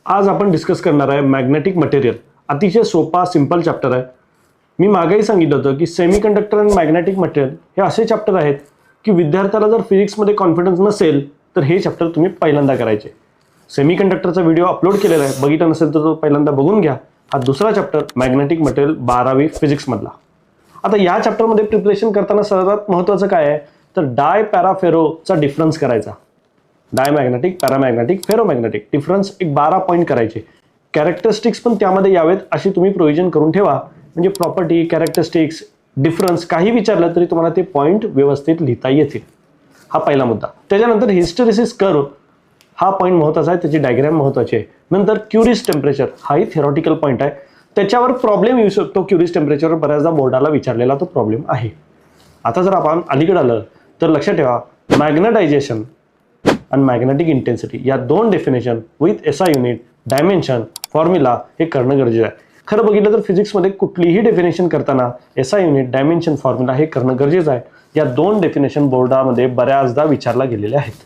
आज आपण डिस्कस करणार आहे मॅग्नेटिक मटेरियल. अतिशय सोपा सिंपल चॅप्टर आहे. मी मागेही सांगितलं होतं की सेमीकंडक्टर आणि मॅग्नेटिक मटेरियल हे असे चॅप्टर आहेत की विद्यार्थ्याला जर फिजिक्समध्ये कॉन्फिडन्स नसेल तर हे चॅप्टर तुम्ही पहिल्यांदा करायचे. सेमीकंडक्टरचा व्हिडिओ अपलोड केलेला आहे, बघितला नसेल तर तो पहिल्यांदा बघून घ्या. हा दुसरा चॅप्टर मॅग्नेटिक मटेरियल 12वी फिजिक्समधला. आता या चॅप्टरमध्ये प्रिपरेशन करताना सर्वात महत्त्वाचं काय आहे तर डाय पॅराफेरोचा डिफरन्स करायचा. डायमॅग्नेटिक, पॅरामॅग्नेटिक, फेरोमॅग्नेटिक डिफरन्स एक 12 पॉईंट करायचे. कॅरेक्टरिस्टिक्स पण त्यामध्ये यावेत अशी तुम्ही प्रोव्हिजन करून ठेवा, म्हणजे प्रॉपर्टी, कॅरेक्टरिस्टिक्स, डिफरन्स काही विचारलं तरी तुम्हाला ते पॉईंट व्यवस्थित लिहिता येतील. हा पहिला मुद्दा. त्याच्यानंतर हिस्टेरिसिस कर्व हा पॉईंट महत्त्वाचा आहे, त्याची डायग्राम महत्त्वाची आहे. नंतर क्युरिस टेम्परेचर हाही थेरॉटिकल पॉईंट आहे, त्याच्यावर प्रॉब्लेम येऊ शकतो. क्युरिस टेम्परेचरवर बऱ्याचदा बोर्डाला विचारलेला तो प्रॉब्लेम आहे. आता जर आपण अलीकडे आलं तर लक्षात ठेवा मॅग्नेटायझेशन आणि मॅग्नेटिक इंटेन्सिटी या दोन definition with SI unit, dimension, formula हे करणं गरजेचं आहे. खरं बघितलं तर फिजिक्समध्ये कुठलीही डेफिनेशन करताना एसआय युनिट, डायमेन्शन, फॉर्म्युला हे करणं गरजेचं आहे. या दोन डेफिनेशन बोर्डामध्ये बऱ्याचदा विचारला गेलेले आहेत.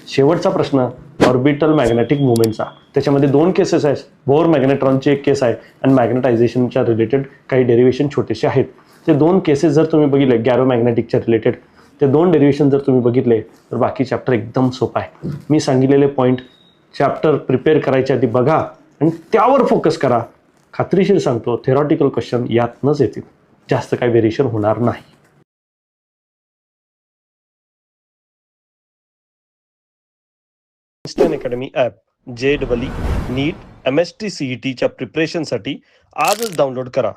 शेवटचा प्रश्न ऑर्बिटल मॅग्नेटिक मुवमेंटचा, त्याच्यामध्ये दोन केसेस आहेत. बोर मॅग्नेट्रॉनची एक केस आहे आणि मॅग्नेटायझेशनच्या रिलेटेड काही डेरिव्हेशन छोटेसे आहेत. ते दोन केसेस जर तुम्ही बघितले गॅरो मॅग्नेटिकच्या रिलेटेड, ते दोन डेरिव्हेशन जर तुम्ही बघितले तर बाकी चॅप्टर एकदम सोपा आहे. मी सांगितलेले पॉईंट चॅप्टर प्रिपेअर करायच्या आधी बघा आणि त्यावर फोकस करा. खात्रीशीर सांगतो थेरॉटिकल क्वेश्चन यातनंच येतील, जास्त काही व्हेरिएशन होणार नाही. Instant academy app JEE, NEET, MST CETच्या प्रिपरेशनसाठी आजच डाउनलोड करा.